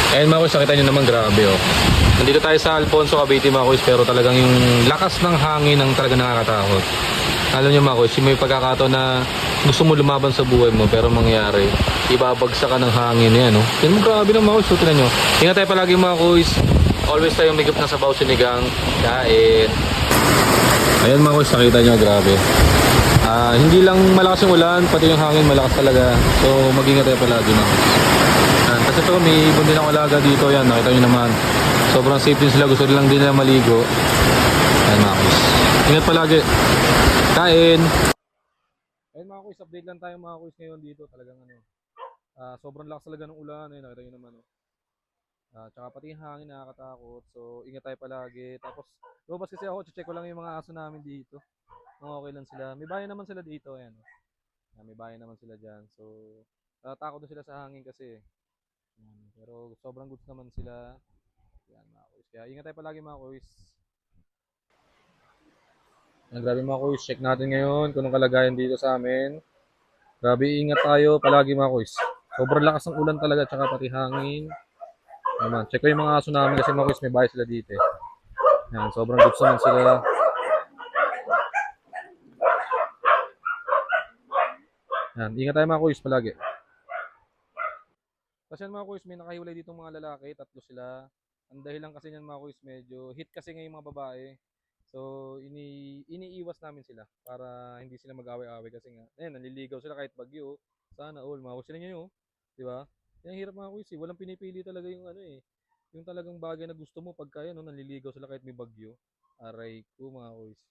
Ayan mga kuys, nakita nyo naman, grabe oh. Nandito tayo sa Alfonso, Cavite mga kuys, pero talagang yung lakas ng hangin ang talaga nakakatakot. Alam nyo mga kuys, yung may pagkakataon na gusto mo lumaban sa buhay mo, pero mangyari, ibabagsak ka ng hangin yan oh. Yan mo, grabe ng mga kuys, tingnan nyo. Ingat tayo palagi mga kuys, always tayong migop na sabaw sinigang, kain. Ayan mga kuys, nakita nyo, grabe. Hindi lang malakas yung ulan, pati yung hangin malakas talaga. So mag-ingat tayo palagi mga kuys. Kasi ito, may ibon din akong alaga dito. Yan, nakita nyo naman. Sobrang safe din sila. Gusto lang din nila maligo. Ayan mga kuys. Ingat palagi. Kain. Ayan mga kuys, update lang tayo mga kuys ngayon dito. Talagang sobrang lakas talaga ng ulan. Ayan, nakita nyo naman. Tsaka pati yung hangin nakakatakot. So ingat tayo palagi. Tapos lumabas kasi ako. Check ko lang yung mga aso namin dito. Kung okay lang sila. May bayan naman sila dito. Ayan. May bayan naman sila dyan. So takot na sila sa hangin kasi. Pero sobrang goods naman sila. Yan mga kuys. Kaya ingat tayo palagi mga kuys. Yan, grabe mga kuys. Check natin ngayon kung anong kalagayan dito sa amin. Grabe, ingat tayo palagi mga kuys. Sobrang lakas ng ulan talaga, tsaka pati hangin. Naman, check ko yung mga aso namin kasi mga kuys, may bahay sila dito eh. Yan, sobrang goods naman sila. Yan, ingat tayo mga kuys palagi. Kasi yan mga kuys, may nakahiwalay dito mga lalaki, tatlo sila. Ang dahilan kasi niyan mga kuys, medyo hit kasi ngayon mga babae. So, iniiwas namin sila para hindi sila mag-away-away kasi nga, ayan, nanliligaw sila kahit bagyo. Sana all, mga sila nyo, di ba? Yan, hirap mga kuys, eh. Walang pinipili talaga yung yung talagang bagay na gusto mo pagka yan, no, nanliligaw sila kahit may bagyo. Aray ko mga kuys.